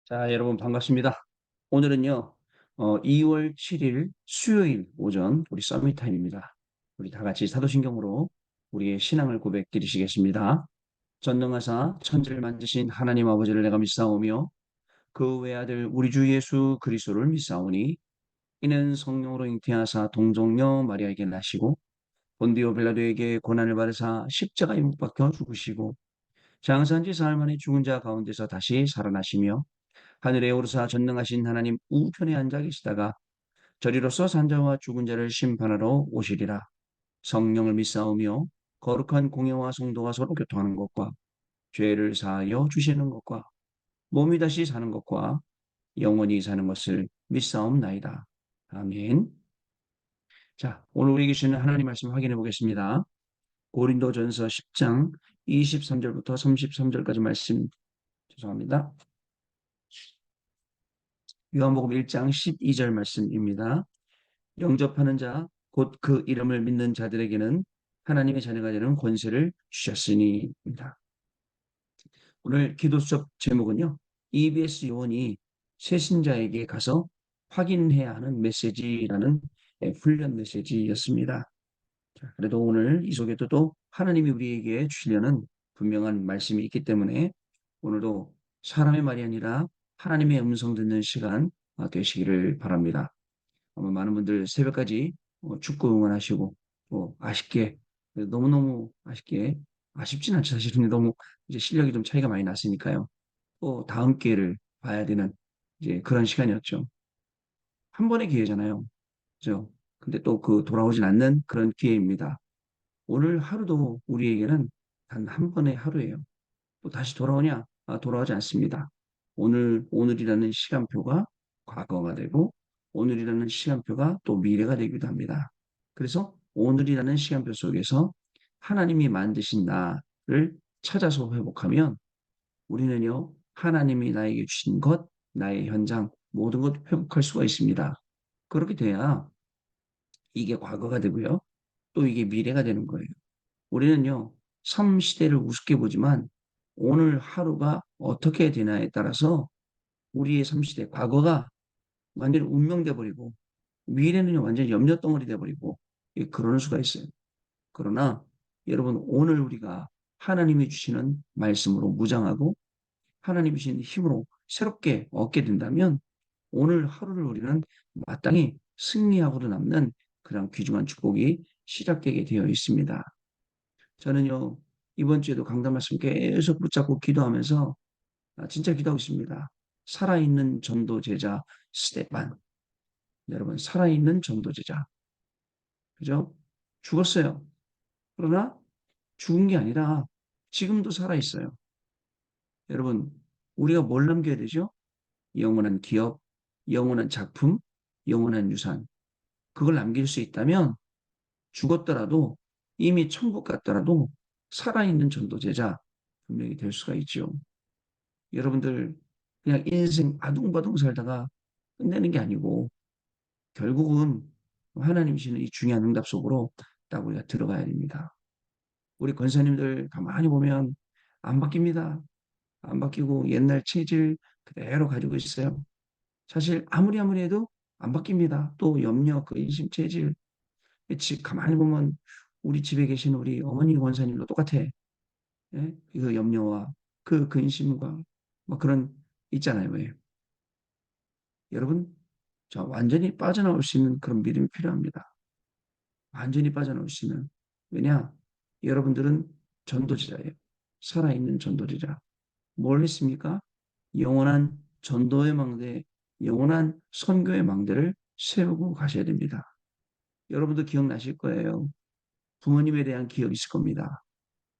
자, 여러분 반갑습니다. 오늘은요, 2월 7일 수요일 오전 우리 서밋 타임입니다. 우리 다 같이 사도신경으로 우리의 신앙을 고백 드리시겠습니다. 전능하사 천지를 만드신 하나님 아버지를 내가 믿사오며 그 외아들 우리 주 예수 그리스도를 믿사오니 이는 성령으로 잉태하사 동정녀 마리아에게 나시고 본디오 빌라도에게 고난을 받으사 십자가에 못 박혀 죽으시고 장사한 지 사흘 만에 죽은 자 가운데서 다시 살아나시며 하늘에 오르사 전능하신 하나님 우편에 앉아 계시다가 저리로서 산자와 죽은 자를 심판하러 오시리라. 성령을 믿사오며 거룩한 공예와 성도가 서로 교통하는 것과 죄를 사하여 주시는 것과 몸이 다시 사는 것과 영원히 사는 것을 믿사옵나이다. 아멘. 자, 오늘 우리 계시는 하나님 말씀 확인해 보겠습니다. 고린도전서 10장 23절부터 33절까지 말씀 죄송합니다. 요한복음 1장 12절 말씀입니다. 영접하는 자, 곧 그 이름을 믿는 자들에게는 하나님의 자녀가 되는 권세를 주셨으니입니다. 오늘 기도 수업 제목은요. EBS 요원이 새신자에게 가서 확인해야 하는 메시지라는 훈련 메시지였습니다. 자, 그래도 오늘 이 속에도 또 하나님이 우리에게 주시려는 분명한 말씀이 있기 때문에 오늘도 사람의 말이 아니라 하나님의 음성 듣는 시간 되시기를 바랍니다. 아마 많은 분들 새벽까지 축구 응원하시고 아쉽게 너무너무 아쉽게 아쉽진 않죠. 사실은 너무 이제 실력이 좀 차이가 많이 났으니까요. 또 다음 기회를 봐야 되는 이제 그런 시간이었죠. 한 번의 기회잖아요. 그죠? 근데 또 그 돌아오진 않는 그런 기회입니다. 오늘 하루도 우리에게는 단 한 번의 하루예요. 또 다시 돌아오냐? 돌아오지 않습니다. 오늘이라는 시간표가 과거가 되고, 오늘이라는 시간표가 또 미래가 되기도 합니다. 그래서 오늘이라는 시간표 속에서 하나님이 만드신 나를 찾아서 회복하면 우리는요, 하나님이 나에게 주신 것, 나의 현장, 모든 것 회복할 수가 있습니다. 그렇게 돼야 이게 과거가 되고요. 또 이게 미래가 되는 거예요. 우리는요, 삶 시대를 우습게 보지만 오늘 하루가 어떻게 되나에 따라서 우리의 삶 시대, 과거가 완전히 운명돼 버리고 미래는 완전히 염려덩어리 돼 버리고 그럴 수가 있어요. 그러나 여러분 오늘 우리가 하나님이 주시는 말씀으로 무장하고 하나님이 주신 힘으로 새롭게 얻게 된다면 오늘 하루를 우리는 마땅히 승리하고도 남는 그런 귀중한 축복이 시작되게 되어 있습니다. 저는요, 이번 주에도 강단 말씀 계속 붙잡고 기도하면서 진짜 기도하고 있습니다. 살아있는 전도 제자 스테반. 여러분, 살아있는 전도 제자. 그죠? 죽었어요. 그러나 죽은 게 아니라 지금도 살아있어요. 여러분, 우리가 뭘 남겨야 되죠? 영원한 기업, 영원한 작품, 영원한 유산. 그걸 남길 수 있다면 죽었더라도 이미 천국 갔더라도 살아있는 전도 제자 분명히 될 수가 있죠. 여러분들 그냥 인생 아둥바둥 살다가 끝내는 게 아니고 결국은 하나님 주시는 이 중요한 응답 속으로 딱 우리가 들어가야 됩니다. 우리 권사님들 가만히 보면 안 바뀝니다. 안 바뀌고 옛날 체질 그대로 가지고 있어요. 사실 아무리 해도 안 바뀝니다. 또 염려, 근심, 체질. 가만히 보면 우리 집에 계신 우리 어머니 권사님도 똑같아. 예? 그 염려와 그 근심과 뭐 그런 있잖아요. 왜? 여러분, 자, 완전히 빠져나올 수 있는 그런 믿음이 필요합니다. 완전히 빠져나올 수 있는. 왜냐? 여러분들은 전도지자예요. 살아있는 전도지자. 뭘 했습니까? 영원한 전도의 망대, 영원한 선교의 망대를 세우고 가셔야 됩니다. 여러분도 기억나실 거예요. 부모님에 대한 기억이 있을 겁니다.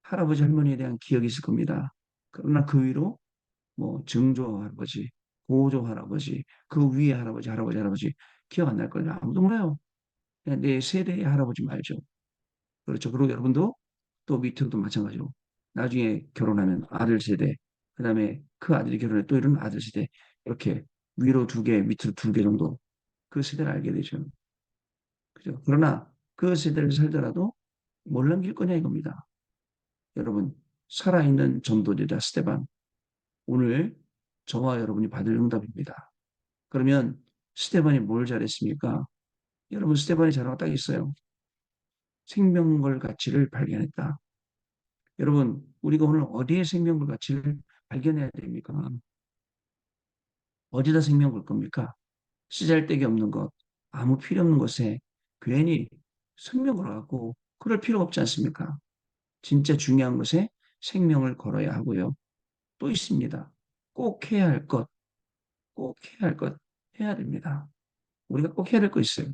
할아버지, 할머니에 대한 기억이 있을 겁니다. 그러나 그 위로 뭐 증조 할아버지, 고조 할아버지, 그 위에 할아버지 기억 안 날 거예요. 아무도 몰라요. 그냥 내 세대의 할아버지 말죠. 그렇죠. 그리고 여러분도 또 밑으로도 마찬가지로 나중에 결혼하면 아들 세대, 그다음에 그 아들이 결혼해 또 이런 아들 세대 이렇게 위로 두 개, 밑으로 두 개 정도 그 세대를 알게 되죠. 그죠? 그러나 그 세대를 살더라도 뭘 남길 거냐 이겁니다. 여러분 살아있는 전도제자 스테반 오늘 저와 여러분이 받을 응답입니다. 그러면 스테반이 뭘 잘했습니까? 여러분 스테반이 잘한 거 딱 있어요. 생명걸 가치를 발견했다. 여러분 우리가 오늘 어디에 생명걸 가치를 발견해야 됩니까? 어디다 생명 걸 겁니까? 쓰잘데기 없는 것, 아무 필요 없는 것에 괜히 생명 걸어갖고 그럴 필요 없지 않습니까? 진짜 중요한 것에 생명을 걸어야 하고요. 또 있습니다. 꼭 해야 할 것, 꼭 해야 할 것 해야 됩니다. 우리가 꼭 해야 될 거 있어요.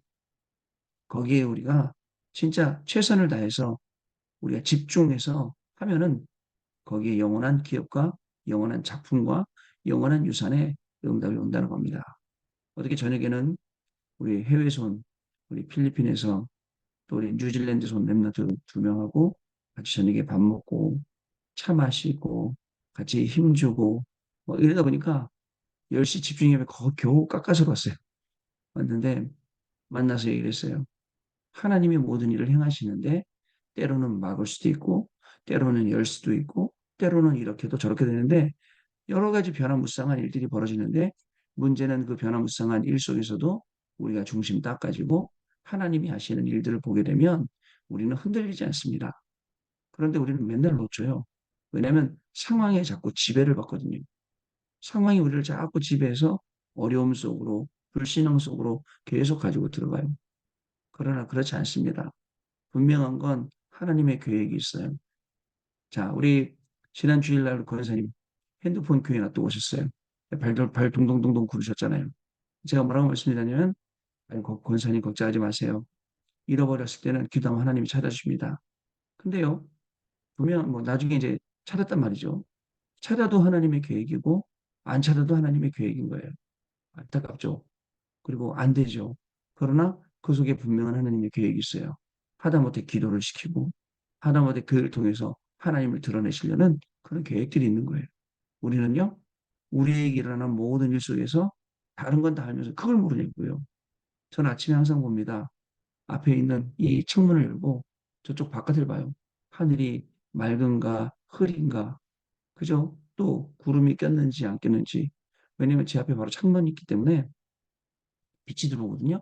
거기에 우리가 진짜 최선을 다해서 우리가 집중해서 하면은 거기에 영원한 기업과 영원한 작품과 영원한 유산의 응답이 온다는 겁니다. 어떻게 저녁에는 우리 해외에서 온 우리 필리핀에서 또 우리 뉴질랜드에서 온 랩런트 두 명하고 같이 저녁에 밥 먹고 차 마시고 같이 힘주고 뭐 이러다 보니까 10시 집중력에 겨우 깎아서 갔어요. 왔는데 만나서 얘기를 했어요. 하나님이 모든 일을 행하시는데 때로는 막을 수도 있고 때로는 열 수도 있고 때로는 이렇게도 저렇게 되는데 여러 가지 변화무쌍한 일들이 벌어지는데 문제는 그 변화무쌍한 일 속에서도 우리가 중심 딱 가지고 하나님이 하시는 일들을 보게 되면 우리는 흔들리지 않습니다. 그런데 우리는 맨날 놓쳐요. 왜냐하면 상황에 자꾸 지배를 받거든요. 상황이 우리를 자꾸 지배해서 어려움 속으로 불신앙 속으로 계속 가지고 들어가요. 그러나 그렇지 않습니다. 분명한 건 하나님의 계획이 있어요. 자, 우리 지난 주일날 권사님 핸드폰 교회 놔두고 오셨어요. 발 동동동동 구르셨잖아요. 제가 뭐라고 말씀드리냐면, 아니, 권사님 걱정하지 마세요. 잃어버렸을 때는 기도하면 하나님이 찾아주십니다. 근데요, 보면 뭐 나중에 이제 찾았단 말이죠. 찾아도 하나님의 계획이고, 안 찾아도 하나님의 계획인 거예요. 안타깝죠. 그리고 안 되죠. 그러나 그 속에 분명한 하나님의 계획이 있어요. 하다못해 기도를 시키고, 하다못해 그를 통해서 하나님을 드러내시려는 그런 계획들이 있는 거예요. 우리는요, 우리에게 일어나는 모든 일 속에서 다른 건 다 알면서 그걸 모르냐고요. 저는 아침에 항상 봅니다. 앞에 있는 이 창문을 열고 저쪽 바깥을 봐요. 하늘이 맑은가 흐린가, 그죠? 또 구름이 꼈는지 안 꼈는지. 왜냐면 제 앞에 바로 창문이 있기 때문에 빛이 들어오거든요.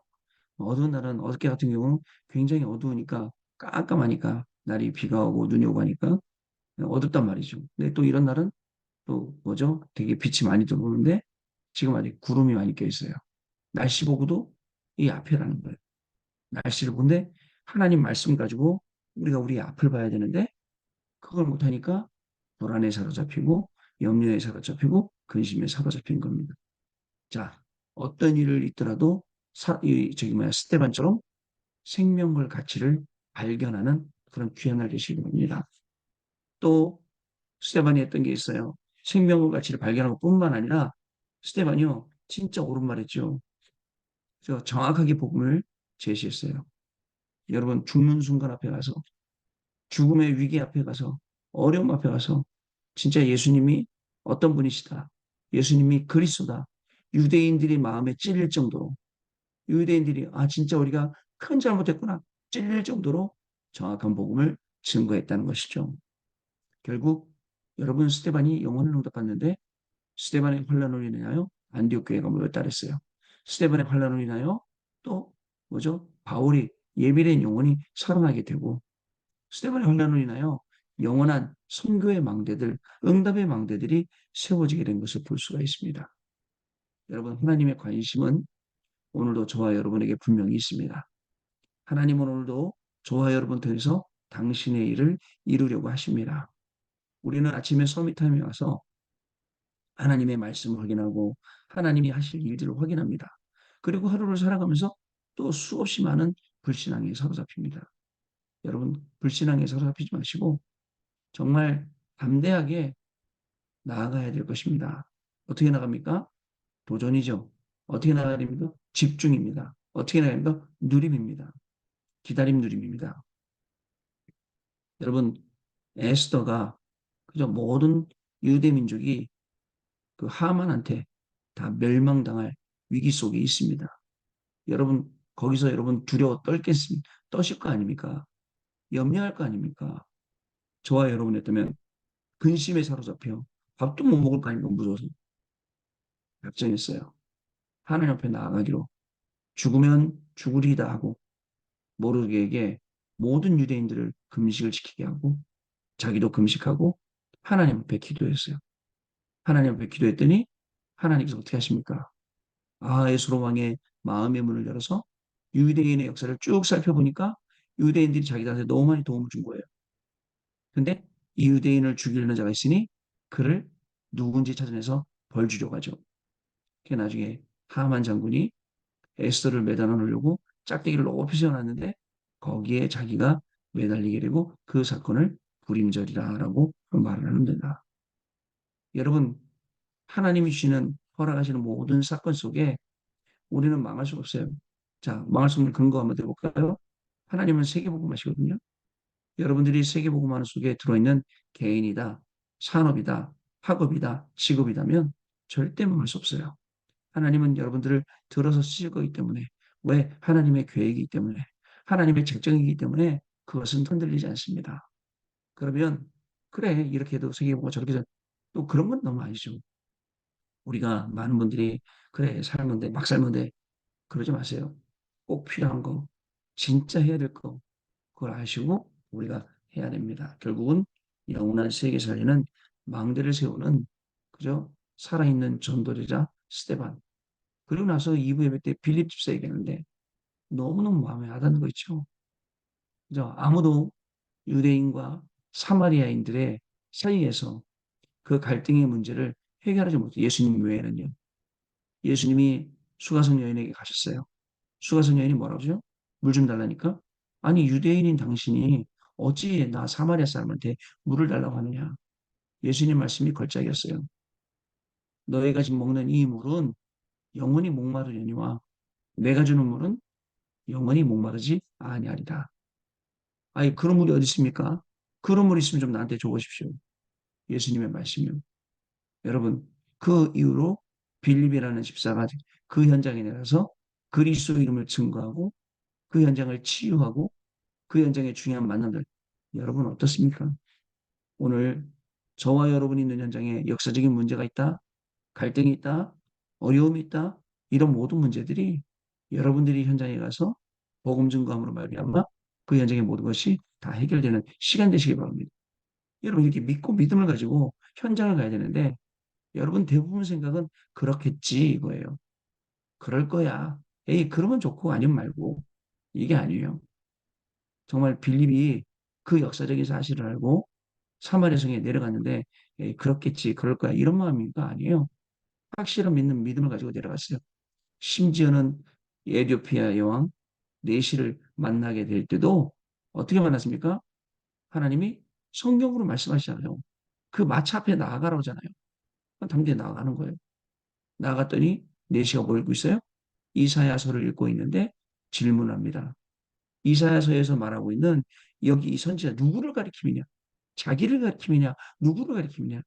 어두운 날은 어저께 같은 경우는 굉장히 어두우니까 깜깜하니까 날이 비가 오고 눈이 오고 하니까 어둡단 말이죠. 근데 또 이런 날은 또 뭐죠? 되게 빛이 많이 들어오는데 지금 아직 구름이 많이 껴 있어요. 날씨 보고도 이 앞이라는 거예요. 날씨를 본데 하나님 말씀 가지고 우리가 우리 앞을 봐야 되는데 그걸 못하니까 불안에 사로잡히고 염려에 사로잡히고 근심에 사로잡힌 겁니다. 자, 어떤 일을 있더라도 저기 뭐야 스테반처럼 생명을 가치를 발견하는 그런 귀한 날 되시기 바랍니다. 또 스테반이 했던 게 있어요. 생명의 가치를 발견한 것뿐만 아니라 스테반이요 진짜 옳은 말했죠. 저 정확하게 복음을 제시했어요. 여러분 죽는 순간 앞에 가서 죽음의 위기 앞에 가서 어려움 앞에 가서 진짜 예수님이 어떤 분이시다. 예수님이 그리스도다. 유대인들이 마음에 찔릴 정도로 유대인들이 아 진짜 우리가 큰 잘못했구나 찔릴 정도로 정확한 복음을 증거했다는 것이죠. 결국 여러분 스테반이 영혼을 응답받는데 스테반의 환란으로 인하여 안디옥 교회가 모였다 그랬어요. 스테반의 환란으로 인하여 또 뭐죠? 바울이 예비된 영혼이 살아나게 되고 스테반의 환란으로 인하여 영원한 선교의 망대들, 응답의 망대들이 세워지게 된 것을 볼 수가 있습니다. 여러분 하나님의 관심은 오늘도 저와 여러분에게 분명히 있습니다. 하나님은 오늘도 저와 여러분 통해서 당신의 일을 이루려고 하십니다. 우리는 아침에 서밋타임에 와서 하나님의 말씀을 확인하고 하나님이 하실 일들을 확인합니다. 그리고 하루를 살아가면서 또 수없이 많은 불신앙에 사로잡힙니다. 여러분 불신앙에 사로잡히지 마시고 정말 담대하게 나아가야 될 것입니다. 어떻게 나갑니까? 도전이죠. 어떻게 나가야 됩니까? 집중입니다. 어떻게 나가야 됩니까? 누림입니다. 기다림 누림입니다. 여러분 에스더가 그저 모든 유대 민족이 그 하만한테 다 멸망당할 위기 속에 있습니다. 여러분 거기서 여러분 두려워 떠실 거 아닙니까? 염려할 거 아닙니까? 저와 여러분이었다면 근심에 사로잡혀 밥도 못 먹을 거 아닙니까? 무서워서. 작정했어요. 하나님 앞에 나아가기로. 죽으면 죽으리다 하고 모르게에게 모든 유대인들을 금식을 지키게 하고 자기도 금식하고 하나님 앞에 기도했어요. 하나님 앞에 기도했더니 하나님께서 어떻게 하십니까? 아하스로 왕의 마음의 문을 열어서 유대인의 역사를 쭉 살펴보니까 유대인들이 자기들한테 너무 많이 도움을 준 거예요. 근데 이 유대인을 죽이려는 자가 있으니 그를 누군지 찾아내서 벌 주려고 하죠. 그 나중에 하만 장군이 에스더를 매달아 놓으려고 짝대기를 높이 세워놨는데 거기에 자기가 매달리게 되고 그 사건을 불임절이다라고 말을 하는 된다. 여러분, 하나님이 주시는 허락하시는 모든 사건 속에 우리는 망할 수가 없어요. 자, 망할 수 없는 근거 한번 들어볼까요? 하나님은 세계복음하시거든요. 여러분들이 세계복음하는 속에 들어있는 개인이다, 산업이다, 학업이다, 직업이다면 절대 망할 수 없어요. 하나님은 여러분들을 들어서 쓰실 거기 때문에 왜? 하나님의 계획이기 때문에 하나님의 책정이기 때문에 그것은 흔들리지 않습니다. 그러면 그래 이렇게 해도 세계복음 저렇게 해도 또 그런 건 너무 아니죠. 우리가 많은 분들이 그래 살면 돼 막 살면 돼 그러지 마세요. 꼭 필요한 거 진짜 해야 될 거 그걸 아시고 우리가 해야 됩니다. 결국은 영원한 세계 살리는 망대를 세우는 그죠? 살아있는 전도리자 스테반 그리고 나서 2부 예배 때 빌립 집사 얘기하는데 너무너무 마음에 와닿는 거 있죠. 그죠? 아무도 유대인과 사마리아인들의 사이에서 그 갈등의 문제를 해결하지 못해요. 예수님 외에는요. 예수님이 수가성 여인에게 가셨어요. 수가성 여인이 뭐라고 하죠? 물 좀 달라니까? 아니 유대인인 당신이 어찌 나 사마리아 사람한테 물을 달라고 하느냐? 예수님 말씀이 걸작이었어요. 너희가 지금 먹는 이 물은 영원히 목마르려니와 내가 주는 물은 영원히 목마르지 아니하리라. 아니 그런 물이 어디 있습니까? 그런 물 있으면 좀 나한테 줘보십시오. 예수님의 말씀이요. 여러분 그 이후로 빌립이라는 집사가 그 현장에 내려서 그리스도 이름을 증거하고 그 현장을 치유하고 그 현장의 중요한 만남들 여러분 어떻습니까? 오늘 저와 여러분이 있는 현장에 역사적인 문제가 있다, 갈등이 있다, 어려움이 있다 이런 모든 문제들이 여러분들이 현장에 가서 복음 증거함으로 말미암아 그 현장의 모든 것이 다 해결되는 시간 되시기 바랍니다. 여러분 이렇게 믿고 믿음을 가지고 현장을 가야 되는데 여러분 대부분 생각은 그렇겠지 이거예요. 그럴 거야. 에이 그러면 좋고 아니면 말고 이게 아니에요. 정말 빌립이 그 역사적인 사실을 알고 사마리아 성에 내려갔는데 에이 그렇겠지 그럴 거야 이런 마음인가 아니에요. 확실한 믿는 믿음을 가지고 내려갔어요. 심지어는 에디오피아 여왕 내시를 만나게 될 때도 어떻게 만났습니까? 하나님이 성경으로 말씀하시잖아요. 그 마차 앞에 나아가라고 하잖아요. 당대에 나아가는 거예요. 나아갔더니 내시가 뭐 읽고 있어요? 이사야서를 읽고 있는데 질문합니다. 이사야서에서 말하고 있는 여기 이 선지자 누구를 가리키느냐? 자기를 가리키느냐? 누구를 가리키느냐?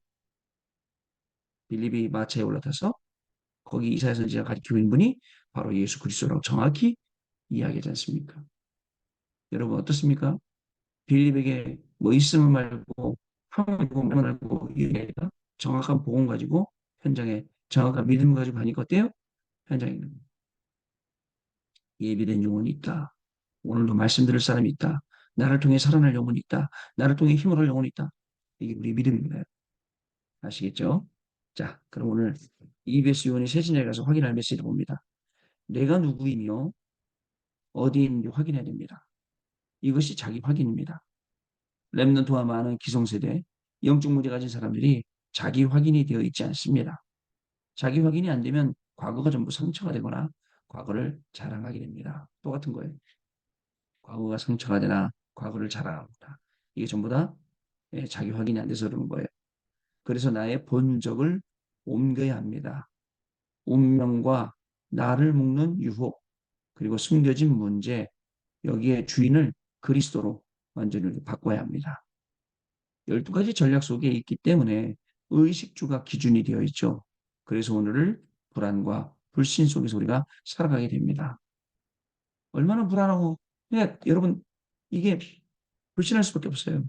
빌립이 마차에 올라타서 거기 이사야 선지자 가리키고 있는 분이 바로 예수 그리스도라고 정확히 이야기하지 않습니까? 여러분 어떻습니까? 빌립에게 뭐 있으면 말고 하면 말고 이게 아니라 정확한 복음 가지고 현장에 정확한 믿음 가지고 가니까 어때요? 현장에 예비된 영혼이 있다. 오늘도 말씀 들을 사람이 있다. 나를 통해 살아날 영혼이 있다. 나를 통해 힘을 얻을 영혼이 있다. 이게 우리 믿음입니다. 아시겠죠? 자, 그럼 오늘 EBS 요원이 세진에 가서 확인할 메시지를 봅니다. 내가 누구이며 어디에 있는지 확인해야 됩니다. 이것이 자기 확인입니다. 렘넌트와 많은 기성세대, 영적 문제 가진 사람들이 자기 확인이 되어 있지 않습니다. 자기 확인이 안 되면 과거가 전부 상처가 되거나 과거를 자랑하게 됩니다. 똑같은 거예요. 과거가 상처가 되나 과거를 자랑합니다. 이게 전부 다 자기 확인이 안 돼서 그러는 거예요. 그래서 나의 본적을 옮겨야 합니다. 운명과 나를 묶는 유혹, 그리고 숨겨진 문제, 여기에 주인을 그리스도로 완전히 바꿔야 합니다. 12가지 전략 속에 있기 때문에 의식주가 기준이 되어 있죠. 그래서 오늘을 불안과 불신 속에서 우리가 살아가게 됩니다. 얼마나 불안하고, 그냥 여러분, 이게 불신할 수밖에 없어요.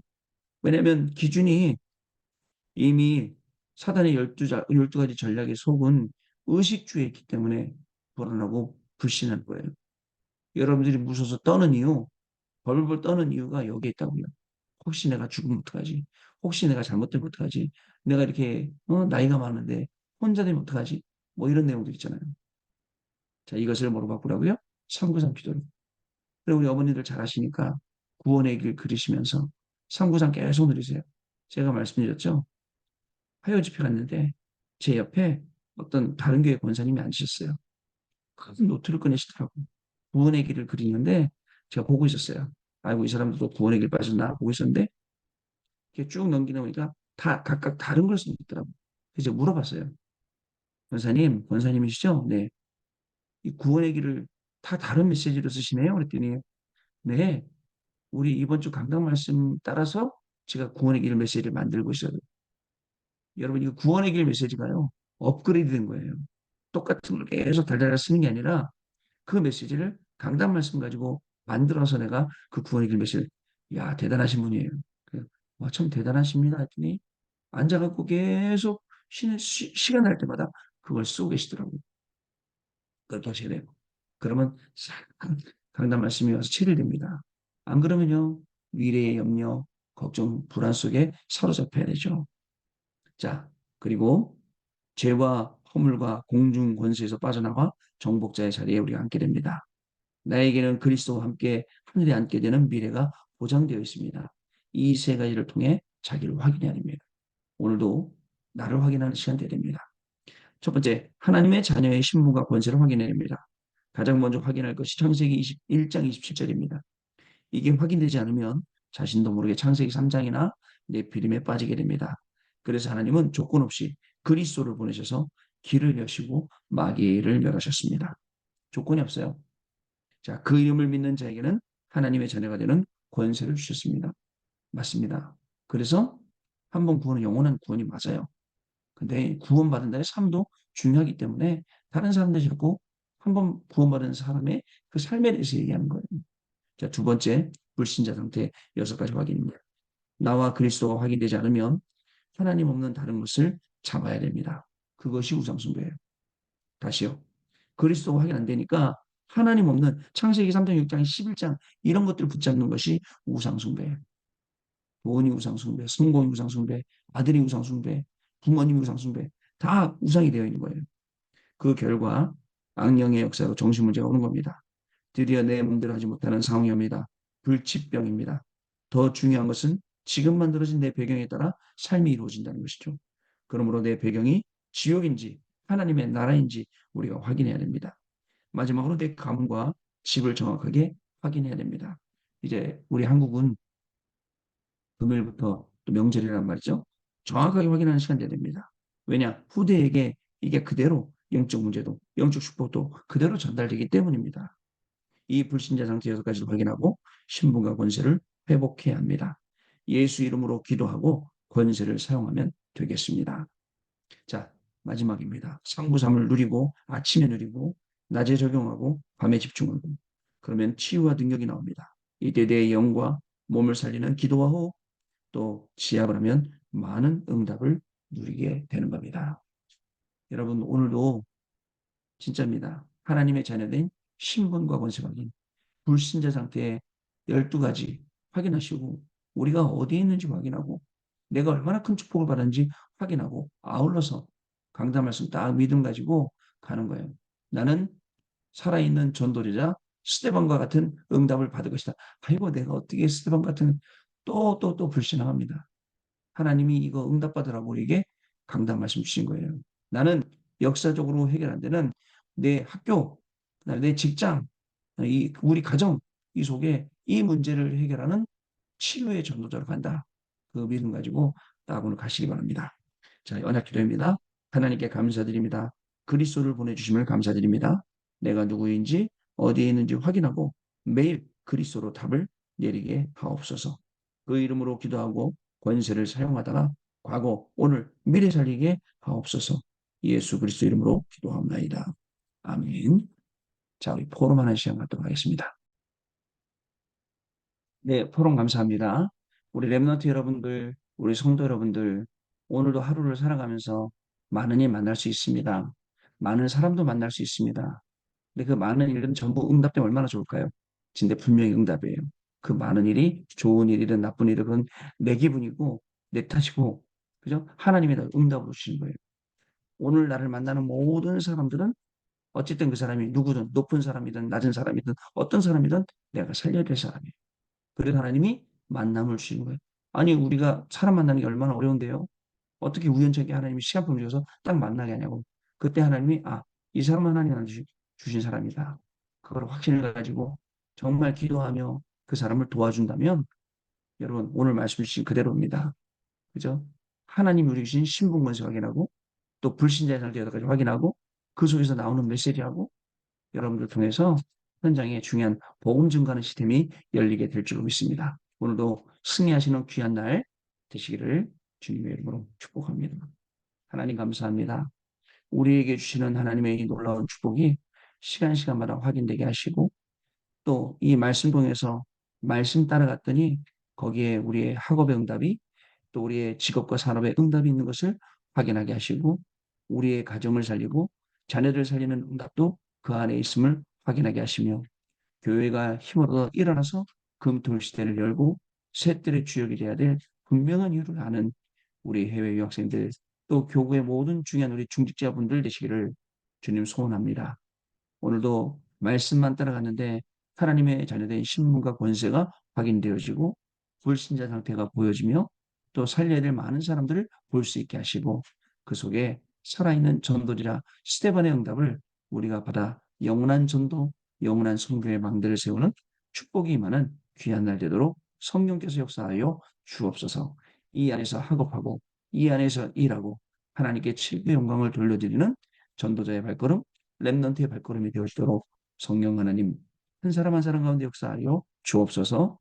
왜냐하면 기준이 이미 사단의 12가지 전략에 속은 의식주에 있기 때문에 불안하고 불신한 거예요. 여러분들이 무서워서 떠는 이유, 벌벌 떠는 이유가 여기에 있다고요. 혹시 내가 죽으면 어떡하지? 혹시 내가 잘못되면 어떡하지? 내가 이렇게 나이가 많은데 혼자 되면 어떡하지? 뭐 이런 내용들 있잖아요. 자, 이것을 뭐로 바꾸라고요? 393 기도로. 그리고 우리 어머니들 잘 아시니까 구원의 길 그리시면서 393 계속 누리세요. 제가 말씀드렸죠? 화요 집회 갔는데 제 옆에 어떤 다른 교회 권사님이 앉으셨어요. 큰 노트를 꺼내시더라고요. 구원의 길을 그리는데 제가 보고 있었어요. 아이고, 이 사람들도 구원의 길 빠졌나 보고 있었는데 이렇게 쭉 넘기다 보니까 다 각각 다른 걸 쓰고 있더라고요. 그래서 제가 물어봤어요. 권사님, 권사님이시죠? 네. 이 구원의 길을 다 다른 메시지로 쓰시네요. 그랬더니 네. 우리 이번 주 강단 말씀 따라서 제가 구원의 길 메시지를 만들고 있어요. 여러분, 이거 구원의 길 메시지가요. 업그레이드 된 거예요. 똑같은 걸 계속 달달달 쓰는 게 아니라 그 메시지를 강단 말씀 가지고 만들어서 내가 그 구원의 길 메시지를, 야, 대단하신 분이에요. 와, 참 대단하십니다. 했더니 앉아갖고 계속 쉬는 시간 날 때마다 그걸 쓰고 계시더라고요. 그렇게 하셔야 돼요. 그러면 싹 강단 말씀이 와서 체결됩니다. 안 그러면요, 미래의 염려, 걱정, 불안 속에 사로잡혀야 되죠. 자, 그리고 죄와 허물과 공중 권세에서 빠져나가 정복자의 자리에 우리가 앉게 됩니다. 나에게는 그리스도와 함께 하늘에 앉게 되는 미래가 보장되어 있습니다. 이 세 가지를 통해 자기를 확인해야 됩니다. 오늘도 나를 확인하는 시간 되야 됩니다. 첫 번째, 하나님의 자녀의 신분과 권세를 확인해야 됩니다. 가장 먼저 확인할 것이 창세기 21장 27절입니다. 이게 확인되지 않으면 자신도 모르게 창세기 3장이나 네피림에 빠지게 됩니다. 그래서 하나님은 조건 없이 그리스도를 보내셔서 길을 여시고 마귀를 멸하셨습니다. 조건이 없어요. 자, 그 이름을 믿는 자에게는 하나님의 자녀가 되는 권세를 주셨습니다. 맞습니다. 그래서 한 번 구원은 영원한 구원이 맞아요. 근데 구원받은 자의 삶도 중요하기 때문에 다른 사람들이 자꾸 한 번 구원받은 사람의 그 삶에 대해서 얘기하는 거예요. 자, 두 번째, 불신자 상태 6가지 확인입니다. 나와 그리스도가 확인되지 않으면 하나님 없는 다른 것을 잡아야 됩니다. 그것이 우상숭배예요. 다시요. 그리스도가 확인 안 되니까 하나님 없는 창세기 3장, 6장, 11장 이런 것들을 붙잡는 것이 우상숭배예요. 돈이 우상숭배, 성공이 우상숭배, 아들이 우상숭배, 부모님이 우상숭배 다 우상이 되어 있는 거예요. 그 결과 악령의 역사로 정신문제가 오는 겁니다. 드디어 내 몸대로 하지 못하는 상황이 옵니다. 불치병입니다. 더 중요한 것은 지금 만들어진 내 배경에 따라 삶이 이루어진다는 것이죠. 그러므로 내 배경이 지옥인지 하나님의 나라인지 우리가 확인해야 됩니다. 마지막으로 내 가문과 집을 정확하게 확인해야 됩니다. 이제 우리 한국은 금요일부터 또 명절이란 말이죠. 정확하게 확인하는 시간 돼야 됩니다. 왜냐? 후대에게 이게 그대로 영적 문제도, 영적 축복도 그대로 전달되기 때문입니다. 이 불신자 상태 6가지를 확인하고 신분과 권세를 회복해야 합니다. 예수 이름으로 기도하고 권세를 사용하면 되겠습니다. 자, 마지막입니다. 393을 누리고 아침에 누리고 낮에 적용하고 밤에 집중하고 그러면 치유와 능력이 나옵니다. 이때 내 영과 몸을 살리는 기도와 호흡 또 지압을 하면 많은 응답을 누리게 되는 겁니다. 여러분 오늘도 진짜입니다. 하나님의 자녀된 신분과 권세 확인 불신자 상태에 12가지 확인하시고 우리가 어디에 있는지 확인하고 내가 얼마나 큰 축복을 받았는지 확인하고 아울러서 강단 말씀 딱 믿음 가지고 가는 거예요. 나는 살아있는 전도자자 스테반과 같은 응답을 받을 것이다. 아이고 내가 어떻게 스테반 같은 또 불신앙합니다. 하나님이 이거 응답받으라고 우리에게 강단 말씀 주신 거예요. 나는 역사적으로 해결 안 되는 내 학교, 내 직장, 우리 가정 이 속에 이 문제를 해결하는 치유의 전도자로 간다. 그 믿음 가지고 딱 오늘 가시기 바랍니다. 자, 언약 기도입니다. 하나님께 감사드립니다. 그리스도를 보내주심을 감사드립니다. 내가 누구인지 어디에 있는지 확인하고 매일 그리스도로 답을 내리게 하옵소서. 그 이름으로 기도하고 권세를 사용하다가 과거, 오늘, 미래 살리게 하옵소서. 예수 그리스도 이름으로 기도합니다. 아멘. 자, 우리 포럼하는 시간 갖도록 하겠습니다. 네, 포럼 감사합니다. 우리 랩런트 여러분들, 우리 성도 여러분들, 오늘도 하루를 살아가면서 많은 일 만날 수 있습니다. 많은 사람도 만날 수 있습니다. 근데 그 많은 일들은 전부 응답되면 얼마나 좋을까요? 근데 분명히 응답이에요. 그 많은 일이 좋은 일이든 나쁜 일이든 그건 내 기분이고 내 탓이고 그죠? 하나님이 다 응답으로 주신 거예요. 오늘 나를 만나는 모든 사람들은 어쨌든 그 사람이 누구든 높은 사람이든 낮은 사람이든 어떤 사람이든 내가 살려야 될 사람이에요. 그래서 하나님이 만남을 주시는 거예요. 아니 우리가 사람 만나는 게 얼마나 어려운데요. 어떻게 우연찮게 하나님이 시간표를 주셔서 딱 만나게 하냐고. 그때 하나님이 이 사람은 하나님 주신 사람이다. 그걸 확신을 가지고 정말 기도하며 그 사람을 도와준다면 여러분 오늘 말씀 주신 그대로입니다. 그죠? 하나님이 우리 주신 신분권세 확인하고 또 불신자의 상태까지 확인하고 그 속에서 나오는 메시지하고 여러분들 통해서 현장에 중요한 복음 증가하는 시스템이 열리게 될 줄 믿습니다. 오늘도 승리하시는 귀한 날 되시기를 주님의 이름으로 축복합니다. 하나님 감사합니다. 우리에게 주시는 하나님의 이 놀라운 축복이 시간마다 확인되게 하시고 또 이 말씀 통해서 말씀 따라갔더니 거기에 우리의 학업의 응답이 또 우리의 직업과 산업의 응답이 있는 것을 확인하게 하시고 우리의 가정을 살리고 자녀들 살리는 응답도 그 안에 있음을 확인하게 하시며 교회가 힘으로 일어나서 금토일 시대를 열고 셋들의 주역이 되어야 될 분명한 이유를 아는 우리 해외 유학생들 또 교구의 모든 중요한 우리 중직자분들 되시기를 주님 소원합니다. 오늘도 말씀만 따라갔는데 하나님의 자녀된 신분과 권세가 확인되어지고 불신자 상태가 보여지며 또 살려야 될 많은 사람들을 볼 수 있게 하시고 그 속에 살아있는 전도지라 스테반의 응답을 우리가 받아 영원한 전도, 영원한 선교의 망대를 세우는 축복이 임하는 귀한 날 되도록 성령께서 역사하여 주옵소서. 이 안에서 학업하고 이 안에서 일하고 하나님께 칠배 영광을 돌려드리는 전도자의 발걸음 렘넌트의 발걸음이 되어지도록 성령 하나님 한 사람 한 사람 가운데 역사하여 주옵소서.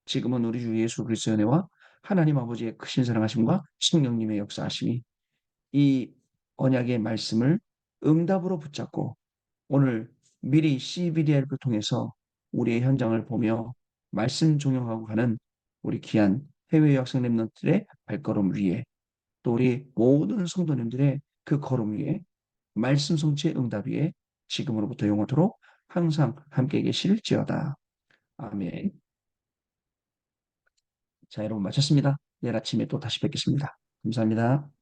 지금은 우리 주 예수 그리스도의 은혜와 하나님 아버지의 크신 사랑하심과 성령님의 역사하심이 이 언약의 말씀을 응답으로 붙잡고 오늘 미리 CBDR을 통해서 우리의 현장을 보며 말씀 종용하고 가는 우리 귀한 해외 학생 렘넌트의 발걸음 위에 또 우리 모든 성도님들의 그 걸음 위에 말씀 성취의 응답 위에 지금으로부터 영원토록 항상 함께 계실지어다. 아멘. 자, 여러분 마쳤습니다. 내일 아침에 또 다시 뵙겠습니다. 감사합니다.